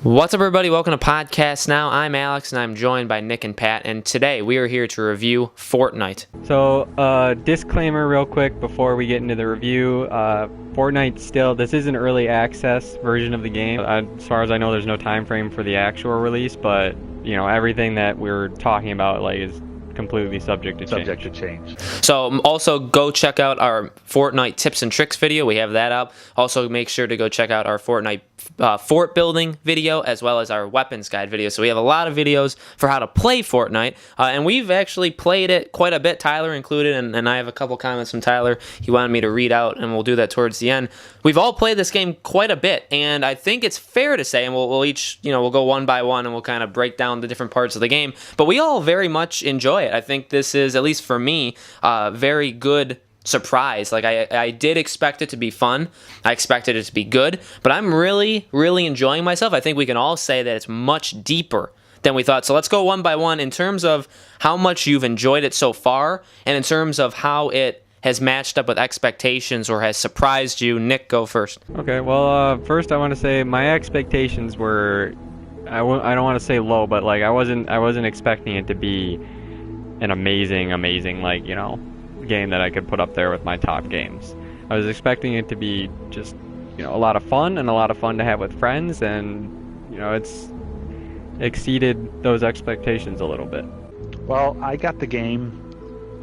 What's up, everybody? Welcome to Podcast Now. I'm Alex, and I'm joined by Nick and Pat, and today we are here to review Fortnite. So, disclaimer real quick before we get into the review. Fortnite this is an early access version of the game. As far as I know, there's no time frame for the actual release, but, everything that we're talking about, is completely subject to change. So also go check out our Fortnite tips and tricks video. We have that up. Also make sure to go check out our Fortnite fort building video as well as our weapons guide video. So we have a lot of videos for how to play Fortnite, and we've actually played it quite a bit, Tyler included, and I have a couple comments from Tyler he wanted me to read out, and we'll do that towards the end. We've all played this game quite a bit, and I think it's fair to say, and we'll each, we'll go one by one and we'll kind of break down the different parts of the game, but we all very much enjoy it. I think this is, at least for me, very good surprise. I did expect it to be fun. I expected it to be good, but I'm really enjoying myself. I think we can all say that it's much deeper than we thought. So let's go one by one in terms of how much you've enjoyed it so far, and in terms of how it has matched up with expectations or has surprised you. Nick, go first. Okay, well, first I want to say my expectations were, I don't want to say low, but I wasn't expecting it to be an amazing game that I could put up there with my top games. I was expecting it to be just, a lot of fun and a lot of fun to have with friends, and, it's exceeded those expectations a little bit. Well, I got the game.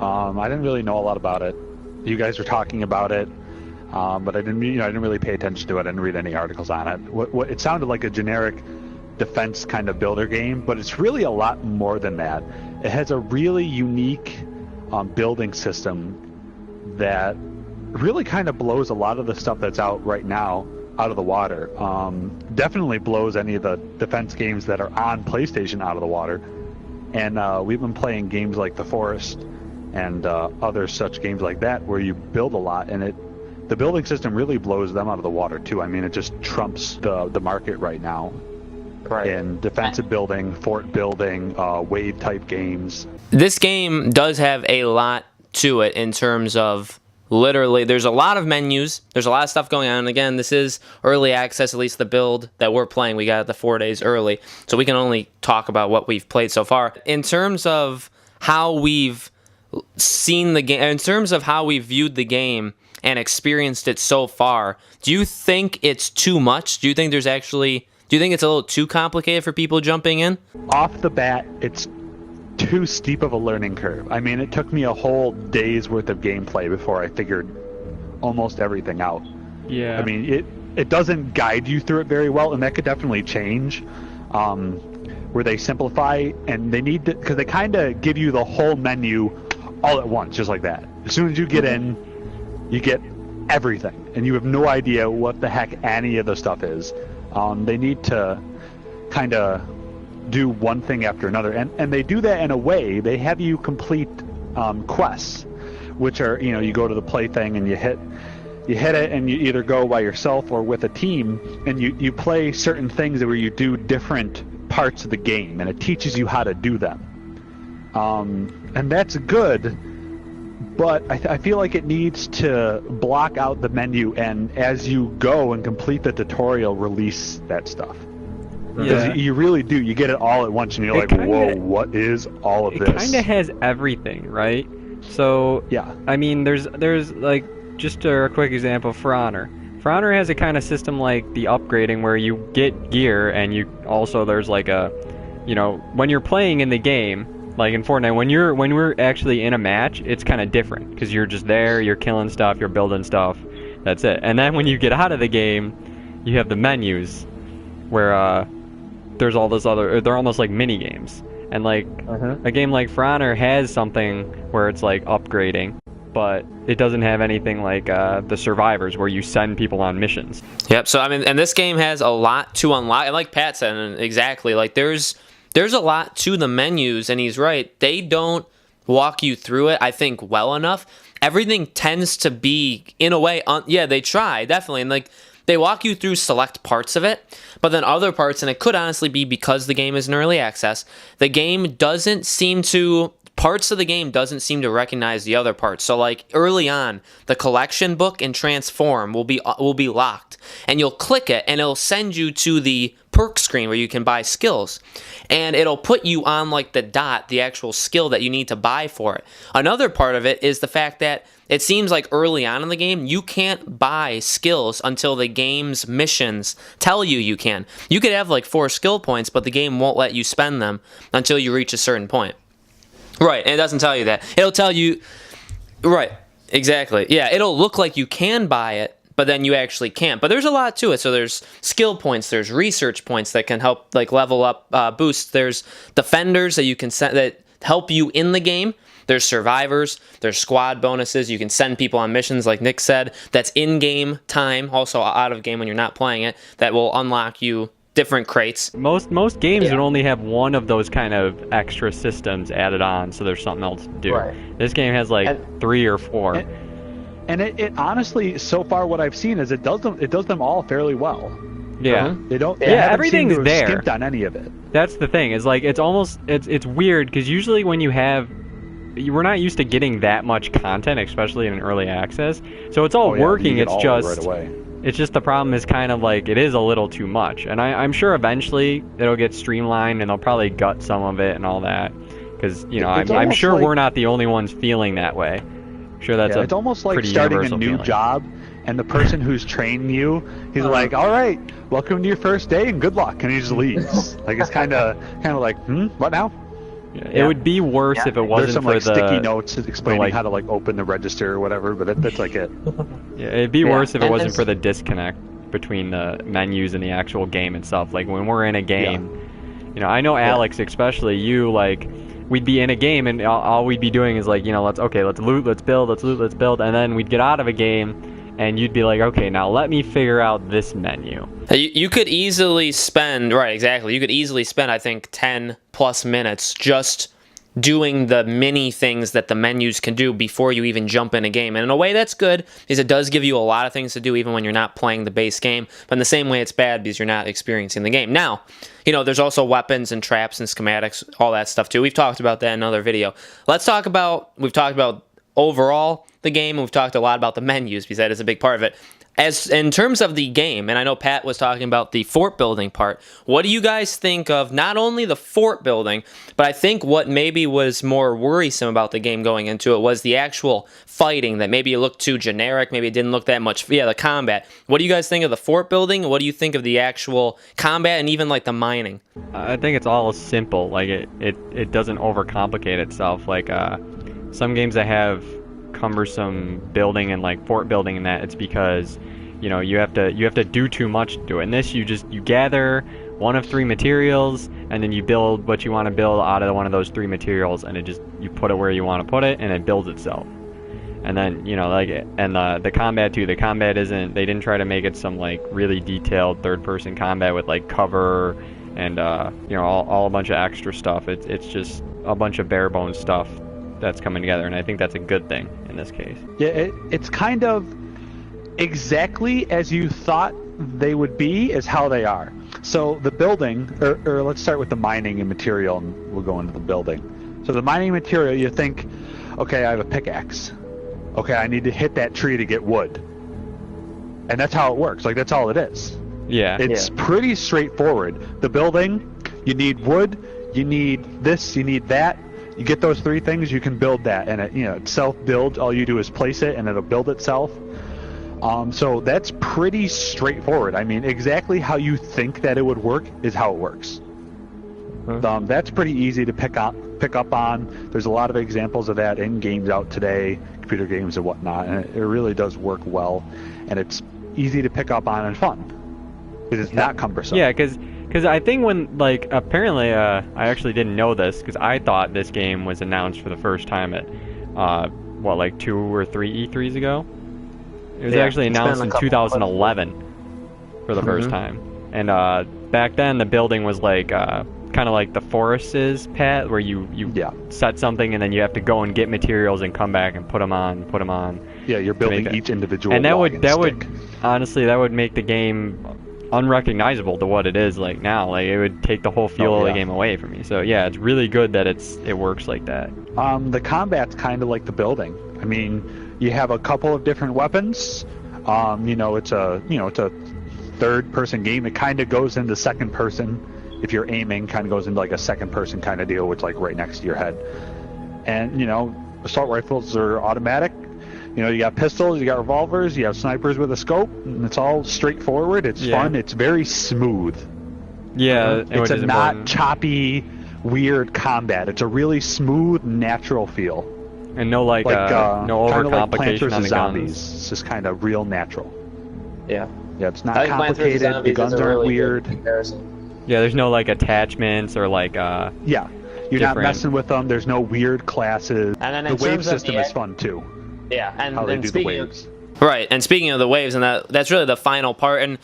I didn't really know a lot about it. You guys were talking about it, but I didn't really pay attention to it. I didn't read any articles on it. It sounded like a generic defense kind of builder game, but it's really a lot more than that. It has a really unique building system that really kind of blows a lot of the stuff that's out right now out of the water. Definitely blows any of the defense games that are on PlayStation out of the water. And we've been playing games like The Forest and other such games like that where you build a lot, and the building system really blows them out of the water too. I mean, it just trumps the market right now. Right. In defensive building, fort building, wave type games. This game does have a lot to it in terms of literally, there's a lot of menus, there's a lot of stuff going on. Again, this is early access, at least the build that we're playing. We got it the 4 days early, so we can only talk about what we've played so far. In terms of how we've seen the game, in terms of how we viewed the game and experienced it so far, do you think it's too much? Do you think it's a little too complicated for people jumping in? Off the bat, it's too steep of a learning curve. I mean, it took me a whole day's worth of gameplay before I figured almost everything out. Yeah. I mean, it doesn't guide you through it very well, and that could definitely change. Where they simplify, and they need to, because they kind of give you the whole menu all at once, just like that. As soon as you get in, you get everything, and you have no idea what the heck any of the stuff is. They need to kind of do one thing after another, and they do that in a way. They have you complete quests, which are, you go to the play thing and you hit it, and you either go by yourself or with a team, and you play certain things where you do different parts of the game, and it teaches you how to do them. And that's good, but I feel like it needs to block out the menu, and as you go and complete the tutorial, release that stuff. Because you really do. You get it all at once, and you're like, whoa, what is all of this? It kind of has everything, right? So, yeah. I mean, there's just a quick example, For Honor. For Honor has a kind of system like the upgrading where you get gear, and there's when you're playing in the game, like in Fortnite, when we're actually in a match, it's kind of different because you're just there, you're killing stuff, you're building stuff, that's it. And then when you get out of the game, you have the menus where there's all this they're almost like mini games. And a game like For Honor has something where it's like upgrading, but it doesn't have anything like the Survivors where you send people on missions. Yep. So I mean, and this game has a lot to unlock. And like Pat said, and exactly, there's a lot to the menus, and he's right. They don't walk you through it, I think, well enough. Everything tends to be, in a way, they try, definitely. And they walk you through select parts of it, but then other parts, and it could honestly be because the game is in early access, parts of the game doesn't seem to recognize the other parts. So early on, the collection book and transform will be locked, and you'll click it, and it'll send you to the perk screen where you can buy skills, and it'll put you on like the dot, the actual skill that you need to buy for it. Another part of it is the fact that it seems like early on in the game, you can't buy skills until the game's missions tell you can. You could have like 4 skill points, but the game won't let you spend them until you reach a certain point. Right, and it doesn't tell you that. It'll tell you, right, exactly. Yeah, it'll look like you can buy it, but then you actually can't. But there's a lot to it. So there's skill points, there's research points that can help like level up boosts. There's defenders that you can send that help you in the game. There's survivors, there's squad bonuses. You can send people on missions, like Nick said. That's in-game time, also out of game when you're not playing it. That will unlock you different crates. Most games would only have one of those kind of extra systems added on, so there's something else to do. Right. This game has like 3 or 4. And it honestly, so far what I've seen is it does them all fairly well. Yeah. They don't. Yeah, they haven't everything's seemed to have there. skimped on any of it. That's the thing. Is like it's almost it's weird because usually when we're not used to getting that much content, especially in an early access. So it's all working. It's just right away. It's just the problem is kind of like it is a little too much, and I'm sure eventually it'll get streamlined and they'll probably gut some of it and all that, because I'm sure like, we're not the only ones feeling that way. I'm sure that's it's almost like starting a new job, and the person who's training you, he's like, "All right, welcome to your first day and good luck," and he just leaves. Like it's kind of like, what now? It would be worse if it wasn't There's some for like the sticky notes explaining like, how to like open the register or whatever, but that's like it. Yeah, it'd be worse if it and wasn't for the disconnect between the menus and the actual game itself. Like when we're in a game, I know Alex, especially you, like we'd be in a game and all we'd be doing is like, let's loot, let's build, and then we'd get out of a game and you'd be like, okay, now let me figure out this menu. You could easily spend, right, exactly. You could easily spend, I think, 10 plus minutes just doing the mini things that the menus can do before you even jump in a game. And in a way that's good, because it does give you a lot of things to do even when you're not playing the base game. But in the same way it's bad because you're not experiencing the game. Now, there's also weapons and traps and schematics, all that stuff too. We've talked about that in another video. We've talked about overall the game, and we've talked a lot about the menus because that is a big part of it. As in terms of the game, and I know Pat was talking about the fort building part, what do you guys think of not only the fort building, but I think what maybe was more worrisome about the game going into it was the actual fighting, that maybe it looked too generic, maybe it didn't look that much, the combat. What do you guys think of the fort building? What do you think of the actual combat and even like the mining? I think it's all simple. Like it doesn't overcomplicate itself. Like some games that have cumbersome building and like fort building and that, it's because you have to do too much to do it. In this, you gather one of 3 materials and then you build what you want to build out of one of those 3 materials, and you put it where you want to put it and it builds itself. And then the combat too, the combat isn't, they didn't try to make it some like really detailed third person combat with like cover and all a bunch of extra stuff. It's just a bunch of bare bones stuff that's coming together, and I think that's a good thing in this case. Yeah, it's kind of exactly as you thought they would be is how they are. So the building, or let's start with the mining and material, and we'll go into the building. So the mining material, you think, okay, I have a pickaxe. Okay, I need to hit that tree to get wood. And that's how it works. Like, that's all it is. Yeah. It's pretty straightforward. The building, you need wood, you need this, you need that. You get those 3 things, you can build that, and it self-builds. All you do is place it, and it'll build itself. So that's pretty straightforward. I mean, exactly how you think that it would work is how it works. That's pretty easy to pick up on. There's a lot of examples of that in games out today, computer games and whatnot, and it really does work well, and it's easy to pick up on and fun. It's not cumbersome. Yeah, because I think when, like, apparently, I actually didn't know this, because I thought this game was announced for the first time at, 2 or 3 E3s ago? It was actually announced in 2011 for the first time. And back then, the building was like, kind of like the forest is, Pat, where you set something and then you have to go and get materials and come back and put them on. Yeah, you're building each individual and that log would honestly, that would make the game unrecognizable to what it is like now. Like, it would take the whole feel of the game away from me. So yeah, it's really good that it works like that. The combat's kind of like the building. I mean, you have a couple of different weapons. It's a third-person game. It kind of goes into second-person. If you're aiming, kind of goes into like a second-person kind of deal, which like right next to your head. And assault rifles are automatic. You got pistols, you got revolvers, you have snipers with a scope, and it's all straightforward. It's fun. It's very smooth. Yeah, it's a not choppy, weird combat. It's a really smooth, natural feel. And no no overcomplication on the zombies. guns. It's just kind of real natural. Yeah. Yeah, it's not complicated. The guns aren't weird. Yeah, there's no like attachments or like Yeah, you're not messing with them. There's no weird classes. And then the wave system is fun too. Yeah, and how they do the waves. Right, and speaking of the waves, and that's really the final part, and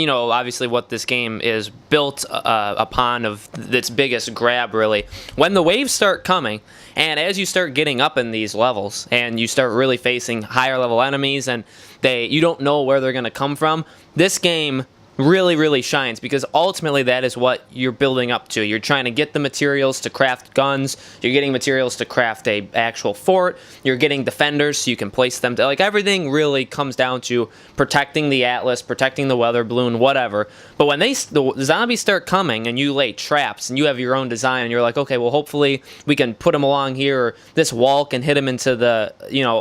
obviously what this game is built upon of its biggest grab, really. When the waves start coming, and as you start getting up in these levels, and you start really facing higher level enemies, and you don't know where they're going to come from, this game really, really shines, because ultimately that is what you're building up to. You're trying to get the materials to craft guns, you're getting materials to craft a actual fort, you're getting defenders so you can place them to, like, everything really comes down to protecting the Atlas, protecting the weather balloon, whatever. But when the zombies start coming and you lay traps and you have your own design and you're like, okay, well, hopefully we can put them along here, or this wall can hit them into the,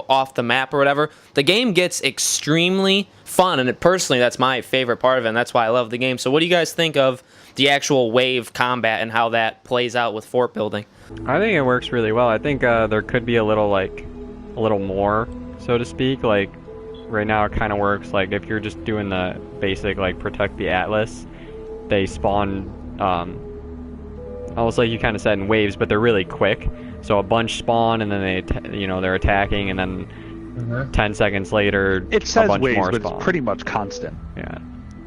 off the map or whatever, the game gets extremely fun, and personally that's my favorite part of it, and that's why I love the game. So what do you guys think of the actual wave combat and how that plays out with fort building? I think it works really well. I think there could be a little more, so to speak. Like right now it kind of works like if you're just doing the basic like protect the Atlas, they spawn almost like you kind of said in waves, but they're really quick. So a bunch spawn and then they're attacking, and then 10 seconds later, it says a bunch waves, more but spawn. it's pretty much constant. Yeah,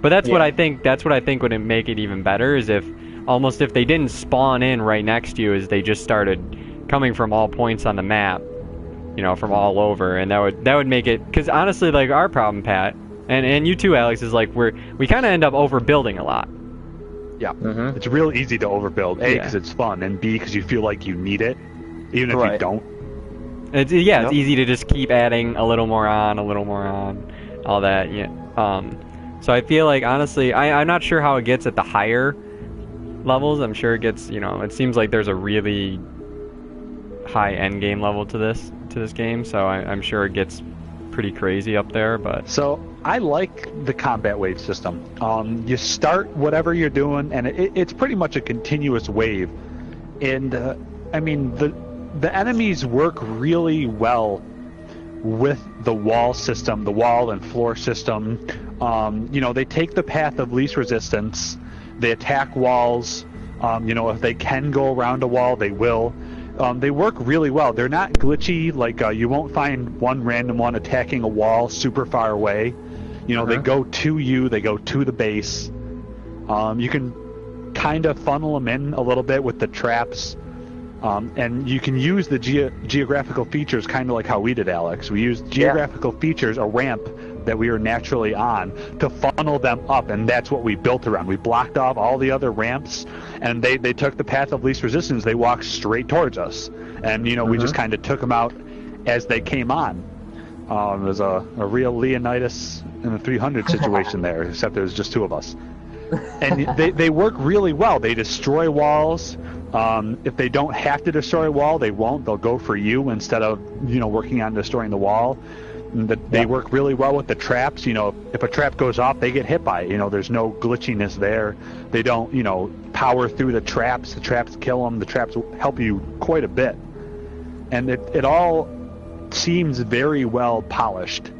but that's what I think. That's what I think would make it even better is if they didn't spawn in right next to you, is they just started coming from all points on the map, from all over, and that would make it. Because honestly, like our problem, Pat, and you too, Alex, is like we kind of end up overbuilding a lot. Yeah, it's real easy to overbuild. A, because it's fun, and B, because you feel like you need it, even if you don't. It's easy to just keep adding a little more on, all that. Yeah. So I feel like honestly, I'm not sure how it gets at the higher levels. I'm sure it gets, it seems like there's a really high end game level to this game. So I'm sure it gets pretty crazy up there. But so I like the combat wave system. You start whatever you're doing, and it's pretty much a continuous wave. And the enemies work really well with the wall system, the wall and floor system. They take the path of least resistance. They attack walls. If they can go around a wall, they will. They work really well. They're not glitchy. Like you won't find one random one attacking a wall super far away. They go to you. They go to the base. You can kind of funnel them in a little bit with the traps. And you can use the geographical features kind of like how we did, Alex. We used geographical features, a ramp that we were naturally on, to funnel them up, and that's what we built around. We blocked off all the other ramps, and they took the path of least resistance. They walked straight towards us, and we just kind of took them out as they came on. It was a real Leonidas in the 300 situation there, except there was just two of us. And they work really well. They destroy walls. If they don't have to destroy a wall, they won't. They'll go for you instead of working on destroying the wall. They work really well with the traps. If a trap goes off, they get hit by it. There's no glitchiness there. They don't power through the traps. The traps kill them. The traps help you quite a bit, and it all seems very well polished,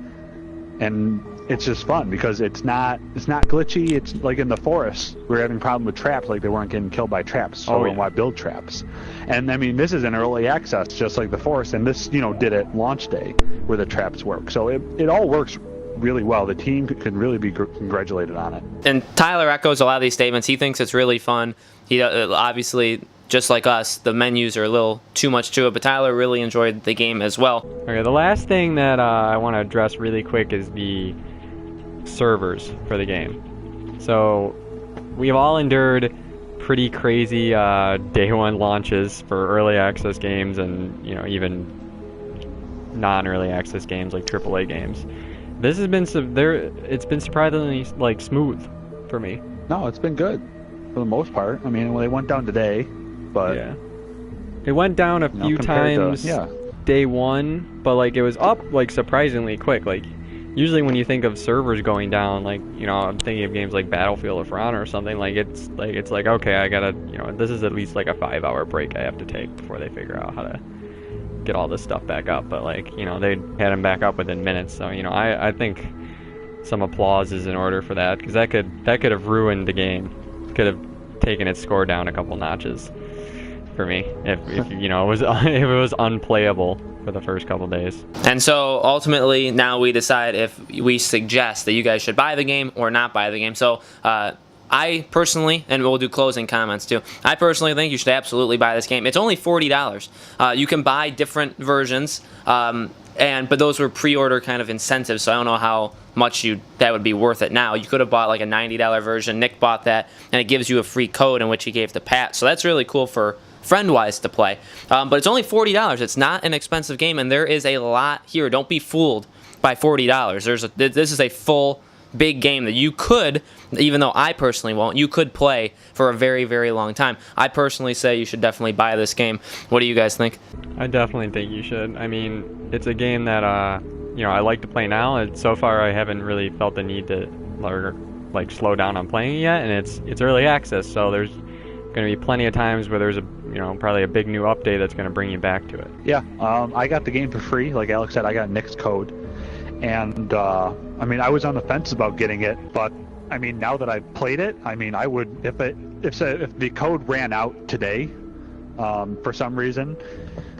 and it's just fun because it's not glitchy. It's like in the forest, we're having a problem with traps, like they weren't getting killed by traps. So why build traps? And this is an early access, just like the forest, and this did it launch day where the traps work. So it all works really well. The team can really be congratulated on it. And Tyler echoes a lot of these statements. He thinks it's really fun. He obviously, just like us, the menus are a little too much to it, but Tyler really enjoyed the game as well. Okay, the last thing that I want to address really quick is the servers for the game. So we've all endured pretty crazy day one launches for early access games, and even non-early access games like AAA games. This has been it's been surprisingly smooth. for me. No, it's been good for the most part. I mean, well, they went down today, but Yeah. It went down a few times day one, but like it was up like surprisingly quick. Like usually when you think of servers going down, like, you know, I'm thinking of games like Battlefield or For Honor or something, like it's like okay, I gotta, you know, this is at least like a 5-hour break I have to take before they figure out how to get all this stuff back up. But like, you know, they had them back up within minutes, so you know, I think some applause is in order for that, because that could have ruined the game, could have taken its score down a couple notches for me if you know, if it was unplayable for the first couple days. And so ultimately now we decide if we suggest that you guys should buy the game or not buy the game. So I personally, and we'll do closing comments too, I personally think you should absolutely buy this game. It's only $40. You can buy different versions, but those were pre-order kind of incentives, so I don't know how much that would be worth it now. You could have bought like a $90 version. Nick bought that, and it gives you a free code in which he gave to Pat. So that's really cool for friend-wise to play. But it's only $40. It's not an expensive game, and there is a lot here. Don't be fooled by $40. This is a full, big game that you could, even though I personally won't, you could play for a very, very long time. I personally say you should definitely buy this game. What do you guys think? I definitely think you should. I mean, it's a game that you know, I like to play now, and so far I haven't really felt the need to like slow down on playing it yet, and it's early access, so there's going to be plenty of times where there's probably a big new update that's going to bring you back to it. Yeah, I got the game for free. Like Alex said, I got Nick's code, and I mean, I was on the fence about getting it, but I mean, now that I've played it, I mean, I would if the code ran out today, for some reason,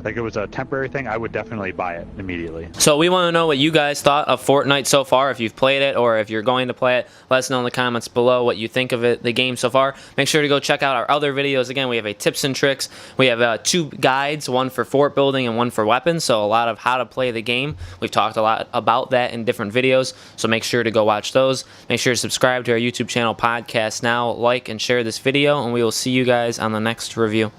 like it was a temporary thing, I would definitely buy it immediately. So we want to know what you guys thought of Fortnite so far. If you've played it or if you're going to play it, let us know in the comments below what you think of the game so far. Make sure to go check out our other videos. Again, we have a tips and tricks. We have 2 guides, one for fort building and one for weapons. So a lot of how to play the game. We've talked a lot about that in different videos. So make sure to go watch those. Make sure to subscribe to our YouTube channel, Podcast Now, like and share this video, and we will see you guys on the next review.